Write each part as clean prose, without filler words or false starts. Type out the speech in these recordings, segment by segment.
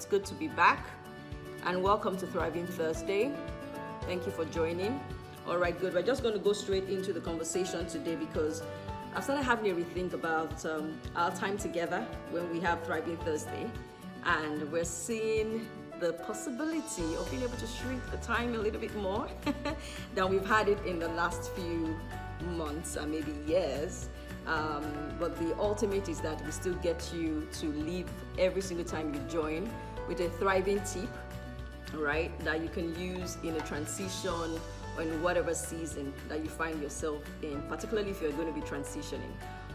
It's good to be back, and welcome to Thriving Thursday. Thank you for joining. All right, good. We're just going to go straight into the conversation today because I've started having a rethink about our time together when we have Thriving Thursday, and we're seeing the possibility of being able to shrink the time a little bit more than we've had it in the last few months and maybe years. But the ultimate is that we still get you to leave every single time you join with a thriving tip, right, that you can use in a transition or in whatever season that you find yourself in, particularly if you're going to be transitioning.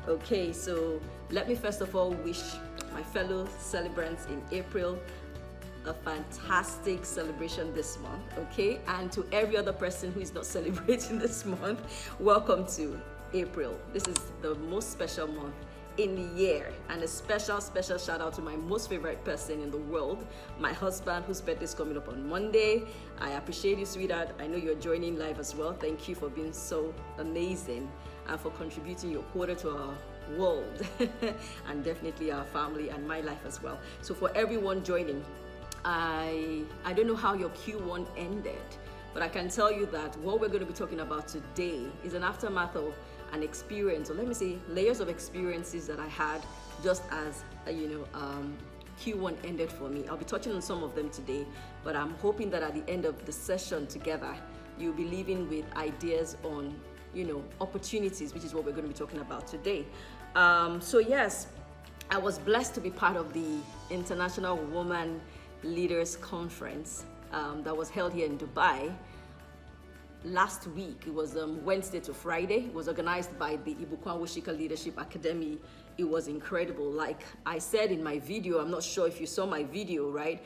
Okay, so let me first of all wish my fellow celebrants in April a fantastic celebration this month, okay? And to every other person who is not celebrating this month, welcome to April. This is the most special month in the year, and a special shout out to my most favorite person in the world, my husband, whose birthday is coming up on Monday. I appreciate you, sweetheart. I know you're joining live as well. Thank you for being so amazing and for contributing your quarter to our world and definitely our family and my life as well. So for everyone joining, I don't know how your Q1 ended, but I can tell you that what we're going to be talking about today is an aftermath of an experience, or let me say layers of experiences that I had just as Q1 ended for me. I'll be touching on some of them today, but I'm hoping that at the end of the session together you'll be leaving with ideas on opportunities, which is what we're going to be talking about today. So yes, I was blessed to be part of the International Woman Leaders Conference that was held here in Dubai last week. It was Wednesday to Friday. It was organized by the Ibukwan Woshika Leadership Academy. It was incredible. Like I said in my video, I'm not sure if you saw my video, right?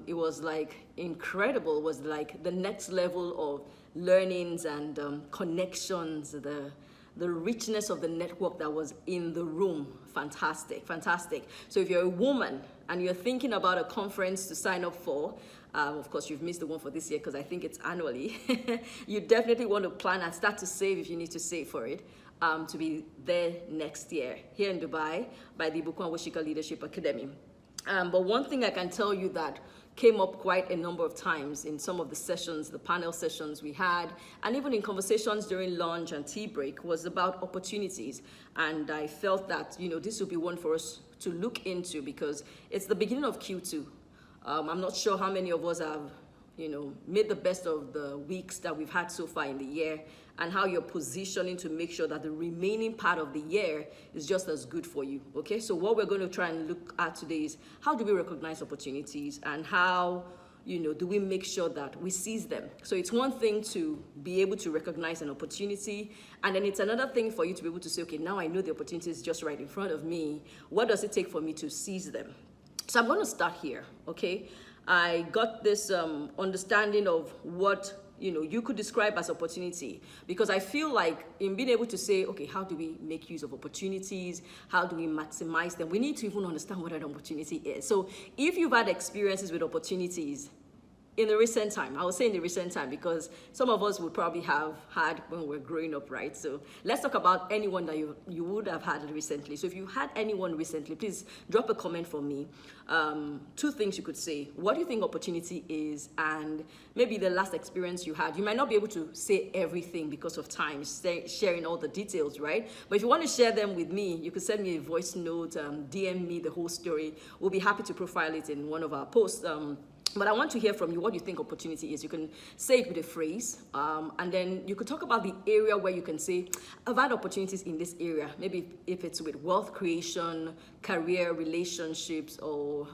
It was like incredible. It was like the next level of learnings and connections, the richness of the network that was in the room. Fantastic. So if you're a woman and you're thinking about a conference to sign up for, of course you've missed the one for this year because I think it's annually, you definitely want to plan and start to save if you need to save for it, to be there next year here in Dubai by the Ibukwan Woshika Leadership Academy. But one thing I can tell you that came up quite a number of times in some of the sessions, the panel sessions we had, and even in conversations during lunch and tea break, was about opportunities. And I felt that, this would be one for us to look into because it's the beginning of Q2. I'm not sure how many of us have, made the best of the weeks that we've had so far in the year, and how you're positioning to make sure that the remaining part of the year is just as good for you, okay? So what we're going to try and look at today is how do we recognize opportunities and how, do we make sure that we seize them? So it's one thing to be able to recognize an opportunity, and then it's another thing for you to be able to say, okay, now I know the opportunity is just right in front of me. What does it take for me to seize them? So I'm going to start here, okay? I got this understanding of what you could describe as opportunity, because I feel like in being able to say, okay, how do we make use of opportunities? How do we maximize them? We need to even understand what an opportunity is. So if you've had experiences with opportunities in the recent time, I would say in the recent time, because some of us would probably have had when we're growing up, right? So let's talk about anyone that you would have had recently. So if you had anyone recently, please drop a comment for me. Two things you could say: what do you think opportunity is, and maybe the last experience you had. You might not be able to say everything because of time, sharing all the details, right? But if you want to share them with me, you could send me a voice note, DM me the whole story. We'll be happy to profile it in one of our posts. But I want to hear from you what you think opportunity is. You can say it with a phrase, and then you could talk about the area where you can say, I've had opportunities in this area. Maybe if it's with wealth creation, career, relationships, or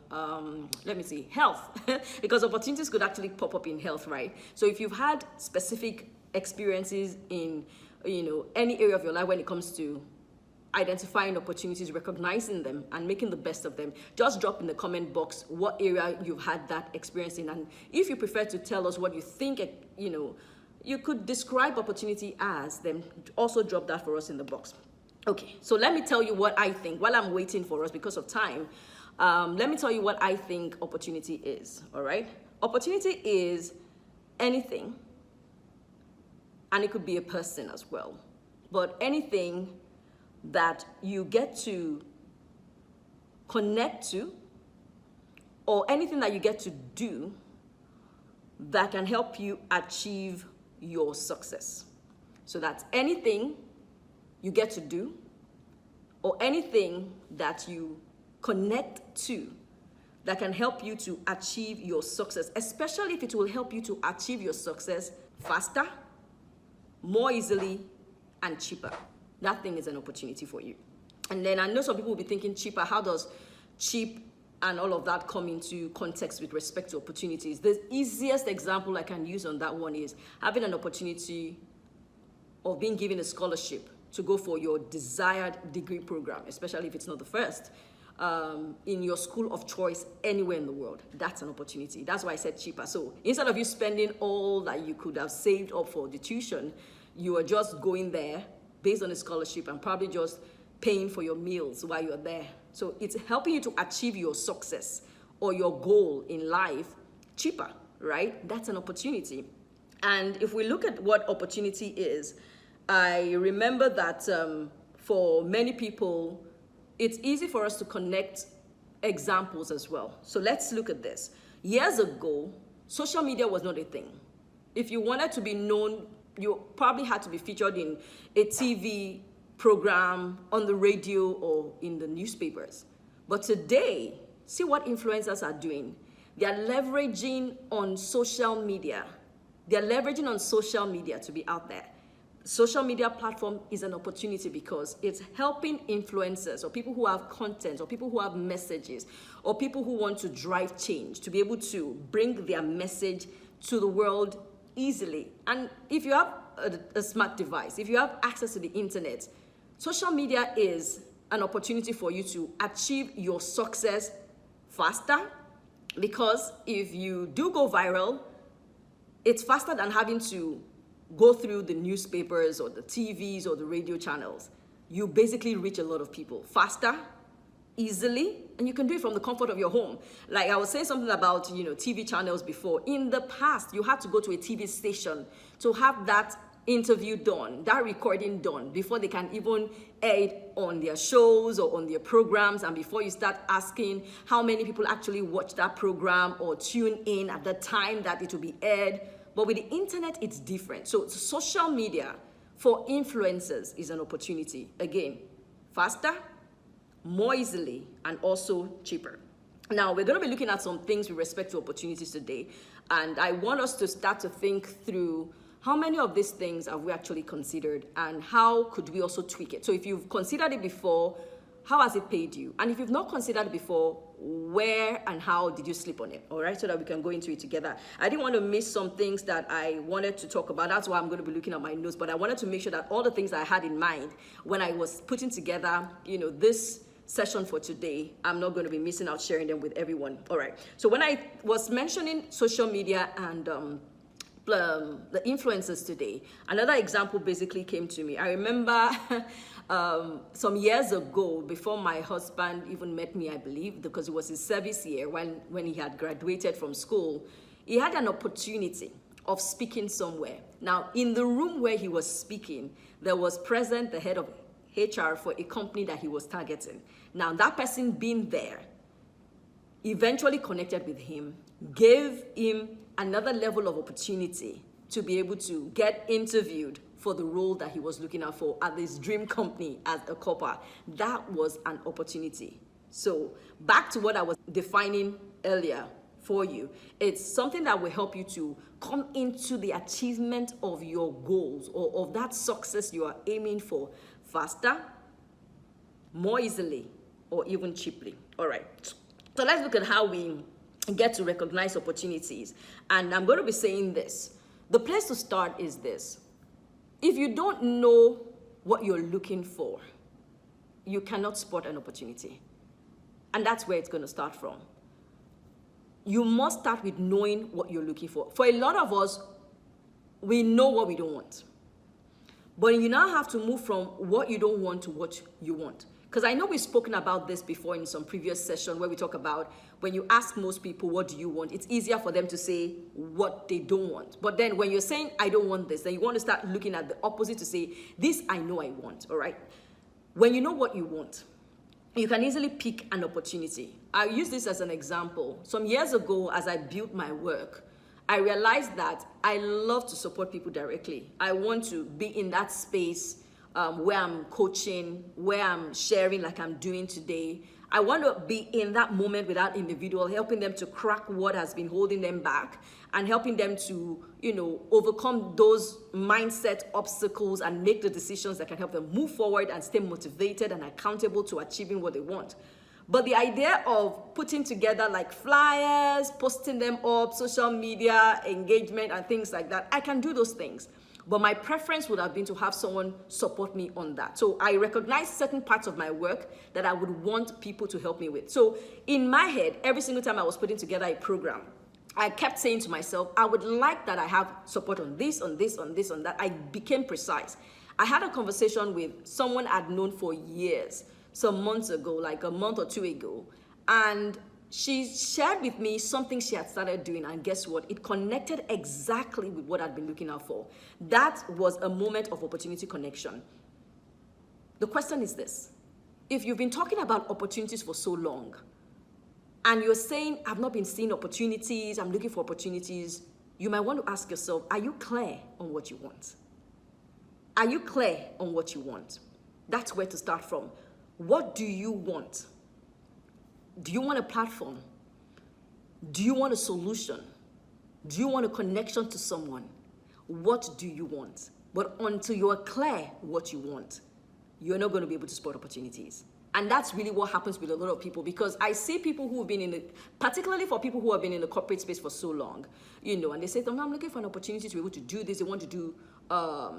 health. Because opportunities could actually pop up in health, right? So if you've had specific experiences in any area of your life when it comes to identifying opportunities, recognizing them, and making the best of them, just drop in the comment box what area you've had that experience in. And if you prefer to tell us what you think, you could describe opportunity as, then also drop that for us in the box. Okay, so let me tell you what I think while I'm waiting for us because of time. Let me tell you what I think opportunity is, all right? Opportunity is anything, and it could be a person as well, but anything that you get to connect to or anything that you get to do that can help you achieve your success. So that's anything you get to do or anything that you connect to that can help you to achieve your success, especially if it will help you to achieve your success faster, more easily, and cheaper. That thing is an opportunity for you. And then I know some people will be thinking cheaper. How does cheap and all of that come into context with respect to opportunities? The easiest example I can use on that one is having an opportunity of being given a scholarship to go for your desired degree program, especially if it's not the first, in your school of choice anywhere in the world. That's an opportunity. That's why I said cheaper. So instead of you spending all that you could have saved up for the tuition, you are just going there based on a scholarship and probably just paying for your meals while you're there. So it's helping you to achieve your success or your goal in life cheaper, right? That's an opportunity. And if we look at what opportunity is, I remember that for many people, it's easy for us to connect examples as well. So let's look at this. Years ago, social media was not a thing. If you wanted to be known, you probably had to be featured in a TV program, on the radio, or in the newspapers. But today, see what influencers are doing. They're leveraging on social media. They're leveraging on social media to be out there. Social media platform is an opportunity because it's helping influencers or people who have content or people who have messages or people who want to drive change to be able to bring their message to the world easily. And if you have a smart device, if you have access to the internet, social media is an opportunity for you to achieve your success faster, because if you do go viral, it's faster than having to go through the newspapers or the TVs or the radio channels. You basically reach a lot of people faster, easily, and you can do it from the comfort of your home. Like I was saying something about, TV channels before. In the past, you had to go to a TV station to have that interview done, that recording done, before they can even air it on their shows or on their programs, and before you start asking how many people actually watch that program or tune in at the time that it will be aired. But with the internet, it's different. So social media for influencers is an opportunity. Again, faster, more easily, and also cheaper. Now, we're going to be looking at some things with respect to opportunities today. And I want us to start to think through how many of these things have we actually considered and how could we also tweak it. So if you've considered it before, how has it paid you? And if you've not considered it before, where and how did you sleep on it? All right, so that we can go into it together. I didn't want to miss some things that I wanted to talk about. That's why I'm going to be looking at my notes. But I wanted to make sure that all the things I had in mind when I was putting together, this session for today, I'm not going to be missing out sharing them with everyone. All right. So when I was mentioning social media and the influencers today, another example basically came to me. I remember some years ago, before my husband even met me, I believe, because it was his service year when he had graduated from school, he had an opportunity of speaking somewhere. Now, in the room where he was speaking, there was present the head of HR for a company that he was targeting. Now, that person being there eventually connected with him, gave him another level of opportunity to be able to get interviewed for the role that he was looking out for at this dream company as a copper. That was an opportunity. So back to what I was defining earlier for you, it's something that will help you to come into the achievement of your goals or of that success you are aiming for faster, more easily, or even cheaply. All right, so let's look at how we get to recognize opportunities. And I'm going to be saying this. The place to start is this. If you don't know what you're looking for, you cannot spot an opportunity. And that's where it's going to start from. You must start with knowing what you're looking for. For a lot of us, we know what we don't want. But you now have to move from what you don't want to what you want. Because I know we've spoken about this before in some previous session where we talk about when you ask most people, what do you want? It's easier for them to say what they don't want. But then when you're saying, I don't want this, then you want to start looking at the opposite to say, this I know I want, all right? When you know what you want, you can easily pick an opportunity. I use this as an example. Some years ago, as I built my work, I realized that I love to support people directly. I want to be in that space where I'm coaching, where I'm sharing like I'm doing today. I want to be in that moment with that individual, helping them to crack what has been holding them back and helping them to, overcome those mindset obstacles and make the decisions that can help them move forward and stay motivated and accountable to achieving what they want. But the idea of putting together like flyers, posting them up, social media, engagement and things like that, I can do those things. But my preference would have been to have someone support me on that. So I recognize certain parts of my work that I would want people to help me with. So in my head, every single time I was putting together a program, I kept saying to myself, I would like that I have support on this, on this, on this, on that. I became precise. I had a conversation with someone I'd known for years, some months ago, like a month or two ago, and she shared with me something she had started doing, and guess what? It connected exactly with what I'd been looking out for. That was a moment of opportunity connection. The question is this: if you've been talking about opportunities for so long, and you're saying, I've not been seeing opportunities, I'm looking for opportunities, you might want to ask yourself, are you clear on what you want? Are you clear on what you want? That's where to start from. What do you want? Do you want a platform? Do you want a solution? Do you want a connection to someone? What do you want? But until you're clear what you want, you're not going to be able to spot opportunities. And that's really what happens with a lot of people, because I see people who have been particularly for people who have been in the corporate space for so long, and they say, I'm looking for an opportunity to be able to do this. They want to do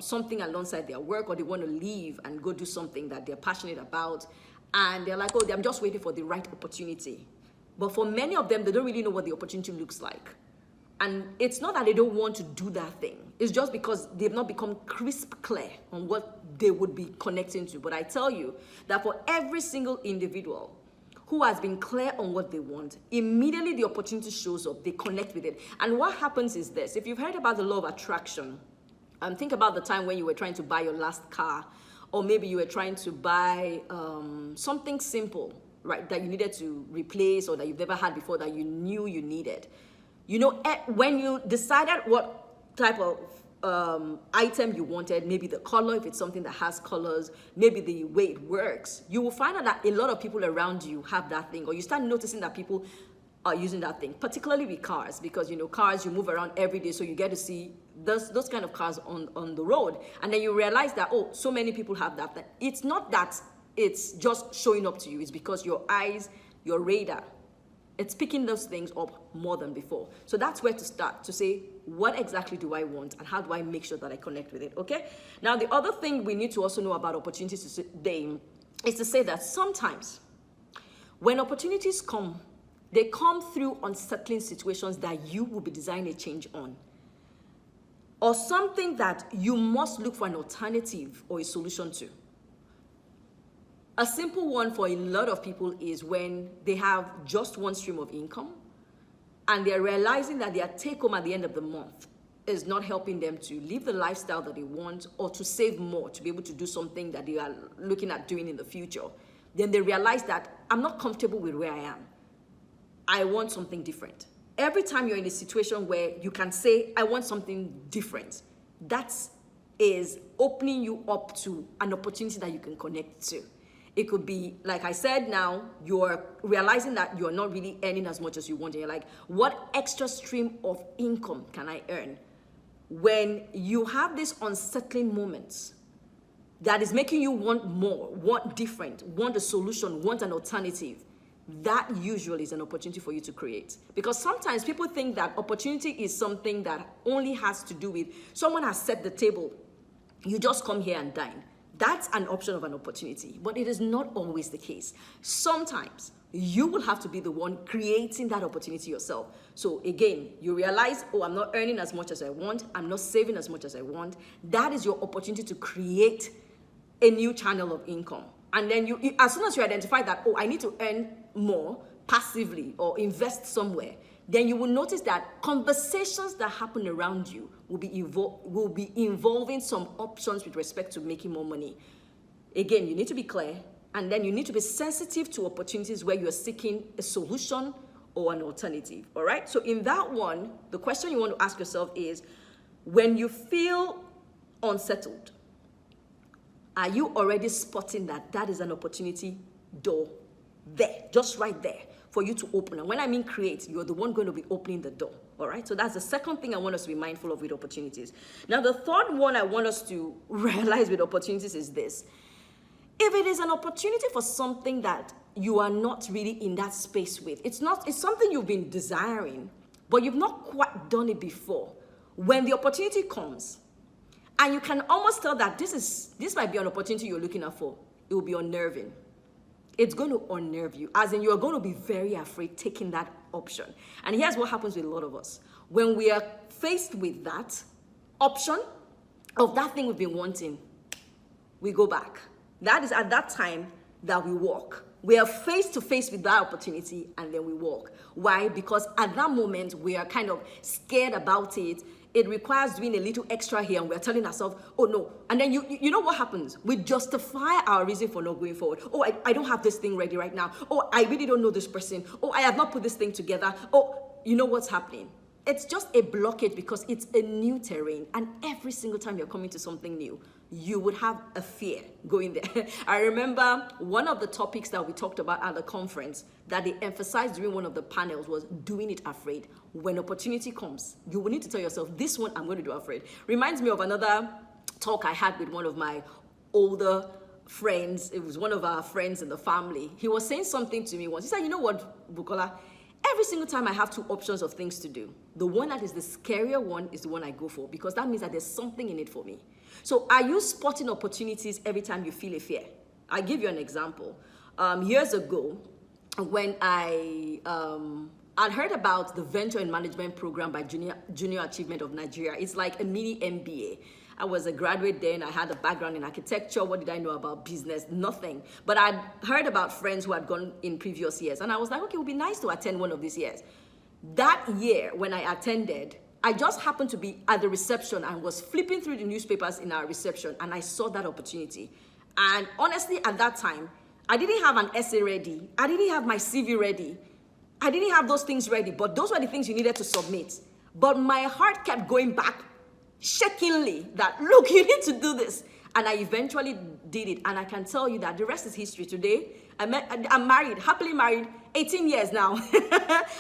something alongside their work, or they want to leave and go do something that they're passionate about. And they're like, I'm just waiting for the right opportunity. But for many of them, they don't really know what the opportunity looks like. And it's not that they don't want to do that thing. It's just because they've not become crisp clear on what they would be connecting to. But I tell you that for every single individual who has been clear on what they want, immediately the opportunity shows up, they connect with it. And what happens is this: if you've heard about the law of attraction, think about the time when you were trying to buy your last car, or maybe you were trying to buy something simple, right, that you needed to replace or that you've never had before that you knew you needed. When you decided what type of item you wanted, maybe the color, if it's something that has colors, maybe the way it works, you will find out that a lot of people around you have that thing, or you start noticing that people are using that thing, particularly with cars, because cars, you move around every day, so you get to see those kind of cars on the road, and then you realize that, so many people have that. It's not that it's just showing up to you, it's because your eyes, your radar, it's picking those things up more than before. So that's where to start, to say, what exactly do I want and how do I make sure that I connect with it, okay? Now, the other thing we need to also know about opportunities today is to say that sometimes when opportunities come, they come through unsettling situations that you will be designing a change on, or something that you must look for an alternative or a solution to. A simple one for a lot of people is when they have just one stream of income and they're realizing that their take home at the end of the month is not helping them to live the lifestyle that they want, or to save more, to be able to do something that they are looking at doing in the future. Then they realize that I'm not comfortable with where I am. I want something different. Every time you're in a situation where you can say, I want something different, that is opening you up to an opportunity that you can connect to. It could be, like I said, now you're realizing that you're not really earning as much as you want. And you're like, what extra stream of income can I earn? When you have these unsettling moments that is making you want more, want different, want a solution, want an alternative, that usually is an opportunity for you to create. Because sometimes people think that opportunity is something that only has to do with someone has set the table, you just come here and dine. That's an option of an opportunity, but it is not always the case. Sometimes you will have to be the one creating that opportunity yourself. So again, you realize, I'm not earning as much as I want, I'm not saving as much as I want. That is your opportunity to create a new channel of income. And then you as soon as you identify that, I need to earn more passively or invest somewhere, then you will notice that conversations that happen around you will be involving some options with respect to making more money. Again, you need to be clear. And then you need to be sensitive to opportunities where you're seeking a solution or an alternative, all right? So in that one, the question you want to ask yourself is, when you feel unsettled, are you already spotting that that is an opportunity door there, just right there for you to open? And when I mean create, you're the one going to be opening the door, all right? So that's the second thing I want us to be mindful of with opportunities. Now, the third one I want us to realize with opportunities is this. If it is an opportunity for something that you are not really in that space with, it's something you've been desiring, but you've not quite done it before. When the opportunity comes, and you can almost tell that this might be an opportunity you're looking out for, it will be unnerving. It's going to unnerve you, as in you're going to be very afraid taking that option. And here's what happens with a lot of us. When we are faced with that option of that thing we've been wanting, we go back. That is at that time that we walk. We are face to face with that opportunity and then we walk. Why? Because at that moment, we are kind of scared about it. It requires doing a little extra here and we're telling ourselves, oh no. And then you know what happens? We justify our reason for not going forward. Oh, I don't have this thing ready right now. Oh, I really don't know this person. Oh, I have not put this thing together. Oh, you know what's happening? It's just a blockage because it's a new terrain. And every single time you're coming to something new, you would have a fear going there. I remember one of the topics that we talked about at the conference that they emphasized during one of the panels was doing it afraid. When opportunity comes, you will need to tell yourself, this one I'm going to do afraid. Reminds me of another talk I had with one of my older friends. It was one of our friends in the family. He was saying something to me once. He said, you know what, Bukola? Every single time I have two options of things to do, the one that is the scarier one is the one I go for because that means that there's something in it for me. So are you spotting opportunities every time you feel a fear? I'll give you an example. Years ago, when I'd heard about the Venture in Management program by Junior Achievement of Nigeria. It's like a mini MBA. I was a graduate then. I had a background in architecture. What did I know about business? Nothing. But I'd heard about friends who had gone in previous years. And I was like, okay, it would be nice to attend one of these years. That year, when I attended, I just happened to be at the reception and was flipping through the newspapers in our reception. And I saw that opportunity. And honestly, at that time, I didn't have an essay ready. I didn't have my CV ready. I didn't have those things ready. But those were the things you needed to submit. But my heart kept going back shakingly that, look, you need to do this. And I eventually did it. And I can tell you that the rest is history. Today, I'm married, happily married, 18 years now.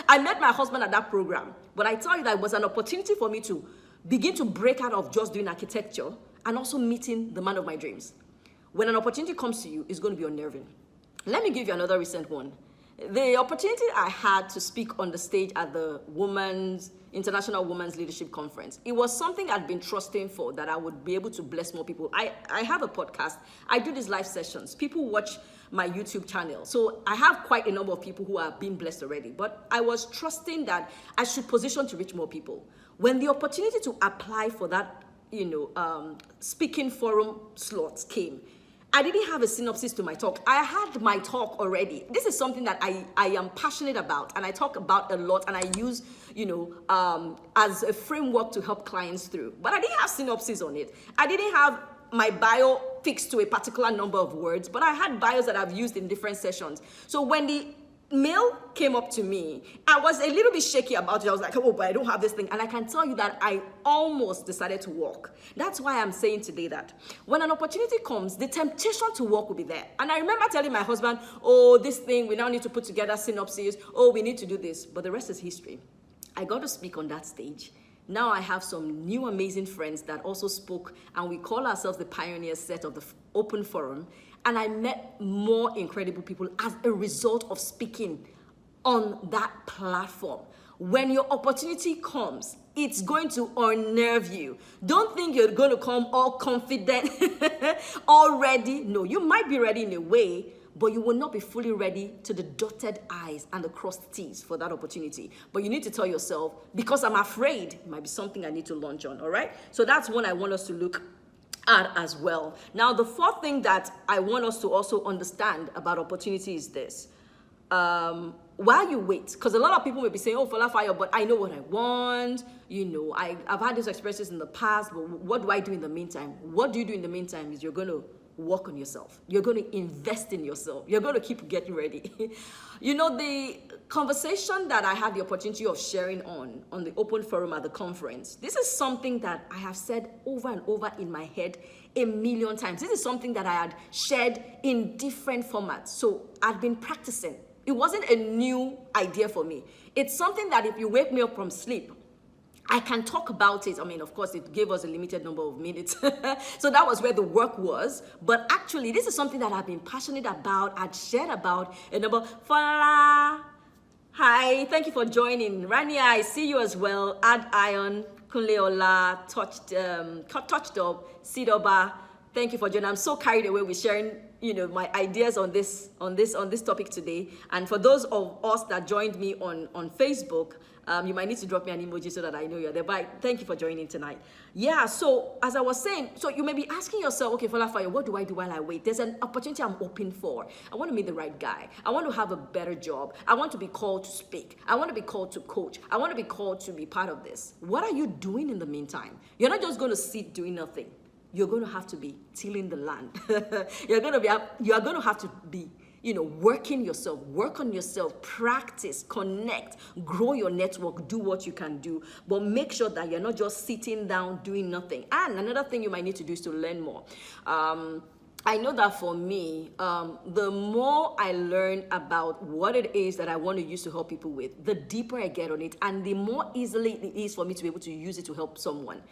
I met my husband at that program. But I tell you that it was an opportunity for me to begin to break out of just doing architecture and also meeting the man of my dreams. When an opportunity comes to you, it's going to be unnerving. Let me give you another recent one. The opportunity I had to speak on the stage at the International Women's Leadership Conference, it was something I'd been trusting for, that I would be able to bless more people. I have a podcast. I do these live sessions. People watch my YouTube channel. So I have quite a number of people who are being blessed already. But I was trusting that I should position to reach more people. When the opportunity to apply for that, speaking forum slots came, I didn't have a synopsis to my talk. I had my talk already. This is something that I am passionate about and I talk about a lot and I use, as a framework to help clients through. But I didn't have synopsis on it. I didn't have my bio fixed to a particular number of words, but I had bios that I've used in different sessions. So when the mail came up to me, I was a little bit shaky about it. I was like, oh, but I don't have this thing. And I can tell you that I almost decided to walk. That's why I'm saying today that when an opportunity comes, the temptation to walk will be there. And I remember telling my husband, oh, this thing, we now need to put together synopsis. Oh, we need to do this. But the rest is history. I got to speak on that stage. Now I have some new amazing friends that also spoke, and we call ourselves the Pioneer Set of the Open Forum. And I met more incredible people as a result of speaking on that platform. When your opportunity comes, it's going to unnerve you. Don't think you're going to come all confident, all ready. No, you might be ready in a way, but you will not be fully ready to the dotted I's and the crossed T's for that opportunity. But you need to tell yourself, because I'm afraid, it might be something I need to launch on, all right? So that's one I want us to look at as well. Now, the fourth thing that I want us to also understand about opportunity is this. While you wait, because a lot of people may be saying, oh, FolaFayo, but I know what I want. I've had these experiences in the past, but what do I do in the meantime? What do you do in the meantime is you're going to work on yourself. You're going to invest in yourself. You're going to keep getting ready. You know, the conversation that I had the opportunity of sharing on the open forum at the conference, this is something that I have said over and over in my head a million times. This is something that I had shared in different formats. So I've been practicing. It wasn't a new idea for me. It's something that if you wake me up from sleep, I can talk about it. I mean, of course, it gave us a limited number of minutes. So that was where the work was. But actually, this is something that I've been passionate about. I'd shared about a number. Fola. Hi, thank you for joining. Rania, I see you as well. Add Iron, Kunleola, Touched Up, Sidoba. Thank you for joining. I'm so carried away with sharing, you know, my ideas on this topic today. And for those of us that joined me on Facebook, you might need to drop me an emoji so that I know you're there. But thank you for joining tonight. Yeah, so as I was saying, so you may be asking yourself, okay, FolaFayo, what do I do while I wait? There's an opportunity I'm open for. I want to meet the right guy. I want to have a better job. I want to be called to speak. I want to be called to coach. I want to be called to be part of this. What are you doing in the meantime? You're not just going to sit doing nothing. You're going to have to be tilling the land. You are going to have to be, you know, work on yourself, practice, connect, grow your network, do what you can do, but make sure that you're not just sitting down doing nothing. And another thing you might need to do is to learn more. I know that for me, the more I learn about what it is that I want to use to help people with, the deeper I get on it, and the more easily it is for me to be able to use it to help someone.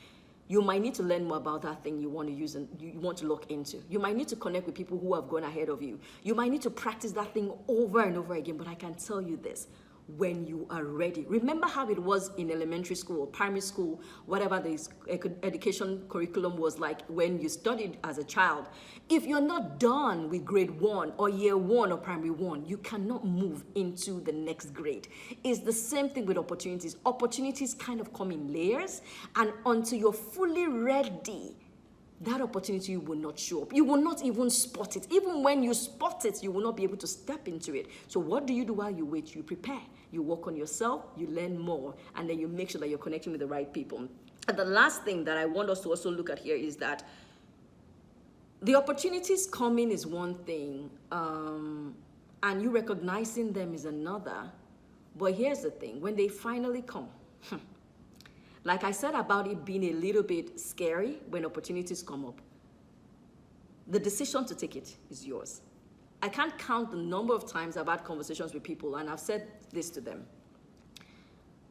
You might need to learn more about that thing you want to use and you want to look into. You might need to connect with people who have gone ahead of you. You might need to practice that thing over and over again, but I can tell you this. When you are ready. Remember how it was in elementary school, primary school, whatever the education curriculum was like when you studied as a child. If you're not done with grade 1 or year 1 or primary 1, you cannot move into the next grade. It's the same thing with opportunities. Opportunities kind of come in layers, and until you're fully ready, that opportunity will not show up. You will not even spot it. Even when you spot it, you will not be able to step into it. So what do you do while you wait? You prepare. You work on yourself, you learn more, and then you make sure that you're connecting with the right people. And the last thing that I want us to also look at here is that the opportunities coming is one thing, and you recognizing them is another. But here's the thing, when they finally come, like I said about it being a little bit scary when opportunities come up, the decision to take it is yours. I can't count the number of times I've had conversations with people and I've said this to them.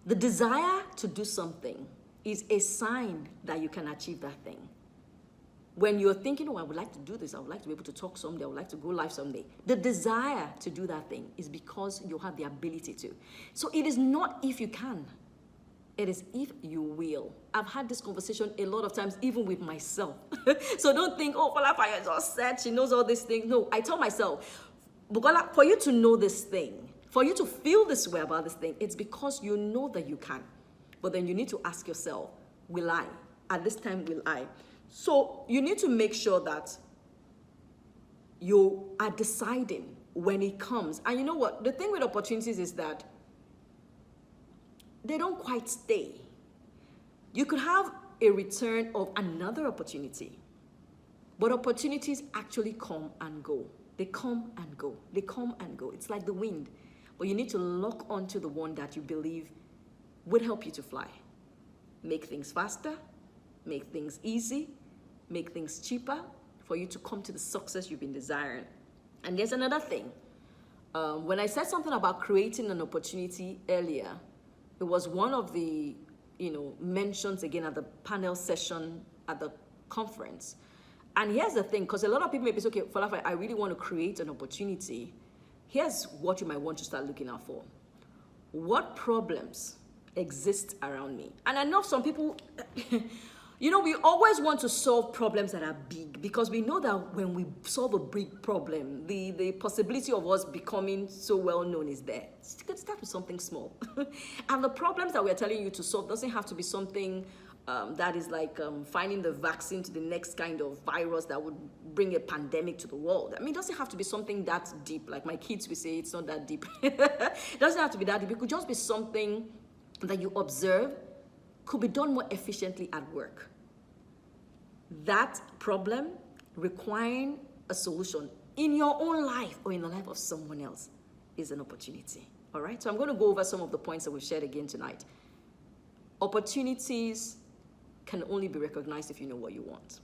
The desire to do something is a sign that you can achieve that thing. When you're thinking, oh, I would like to do this, I would like to be able to talk someday, I would like to go live someday. The desire to do that thing is because you have the ability to. So it is not if you can. It is if you will. I've had this conversation a lot of times, even with myself. So don't think, oh, FolaFayo is all set, she knows all these things. No, I tell myself, Bukola, for you to know this thing, for you to feel this way about this thing, it's because you know that you can. But then you need to ask yourself, will I? At this time, will I? So you need to make sure that you are deciding when it comes. And you know what? The thing with opportunities is that they don't quite stay. You could have a return of another opportunity, but opportunities actually come and go. They come and go. They come and go. It's like the wind, but you need to lock onto the one that you believe would help you to fly. Make things faster, make things easy, make things cheaper for you to come to the success you've been desiring. And there's another thing. When I said something about creating an opportunity earlier, it was one of the, mentions again at the panel session at the conference. And here's the thing, because a lot of people may be saying, okay, FolaFayo, I really want to create an opportunity. Here's what you might want to start looking out for. What problems exist around me? And I know some people, we always want to solve problems that are big, because we know that when we solve a big problem, the possibility of us becoming so well known is there. You can start with something small. And the problems that we're telling you to solve doesn't have to be something that is like finding the vaccine to the next kind of virus that would bring a pandemic to the world. I mean, it doesn't have to be something that deep. Like my kids will say, it's not that deep. It doesn't have to be that deep. It could just be something that you observe could be done more efficiently at work. That problem requiring a solution in your own life or in the life of someone else is an opportunity. All right, so I'm going to go over some of the points that we've shared again tonight. Opportunities can only be recognized if you know what you want.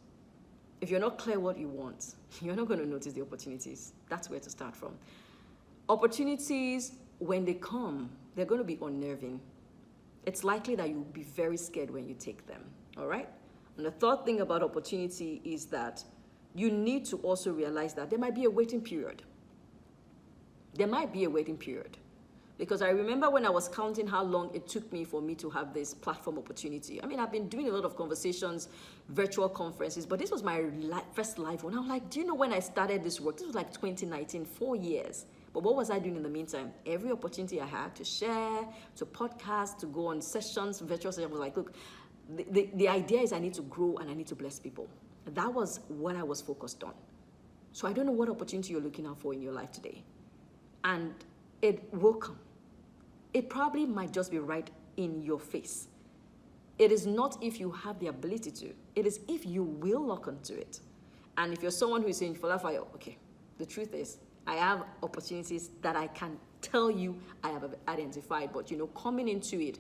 If you're not clear what you want, you're not going to notice the opportunities. That's where to start from. Opportunities, when they come, they're going to be unnerving. It's likely that you'll be very scared when you take them. All right? And the third thing about opportunity is that you need to also realize that there might be a waiting period. There might be a waiting period. Because I remember when I was counting how long it took me for me to have this platform opportunity. I mean, I've been doing a lot of conversations, virtual conferences, but this was my first live one. I was like, do you know when I started this work? This was like 2019, 4 years. But what was I doing in the meantime? Every opportunity I had to share, to podcast, to go on sessions, virtual sessions, I was like, look, the idea is I need to grow and I need to bless people. That was what I was focused on. So I don't know what opportunity you're looking out for in your life today. And it will come. It probably might just be right in your face. It is not if you have the ability to. It is if you will lock onto it. And if you're someone who is saying, FolaFayo, okay, the truth is, I have opportunities that I can tell you I have identified, but coming into it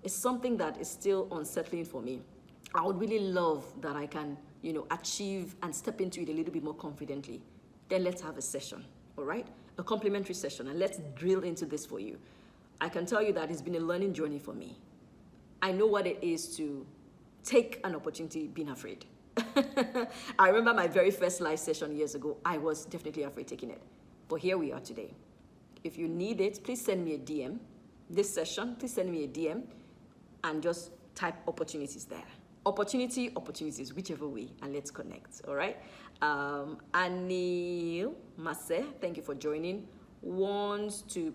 is something that is still unsettling for me. I would really love that I can, achieve and step into it a little bit more confidently. Then let's have a session, all right? A complimentary session, and let's drill into this for you. I can tell you that it's been a learning journey for me. I know what it is to take an opportunity being afraid. I remember my very first live session years ago. I was definitely afraid taking it. But here we are today. If you need it, please send me a DM. This session, please send me a DM and just type opportunities there. Opportunities, whichever way, and let's connect, all right? Anil Mase, thank you for joining. One stop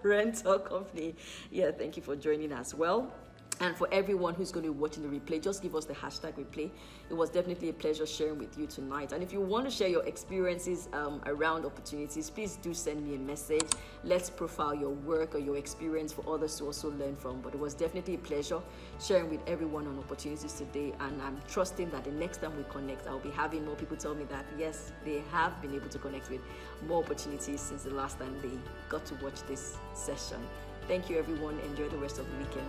rental company. Yeah, thank you for joining as well. And for everyone who's going to be watching the replay, just give us the hashtag replay. It was definitely a pleasure sharing with you tonight. And if you want to share your experiences around opportunities, please do send me a message. Let's profile your work or your experience for others to also learn from. But it was definitely a pleasure sharing with everyone on opportunities today. And I'm trusting that the next time we connect, I'll be having more people tell me that, yes, they have been able to connect with more opportunities since the last time they got to watch this session. Thank you, everyone. Enjoy the rest of the weekend.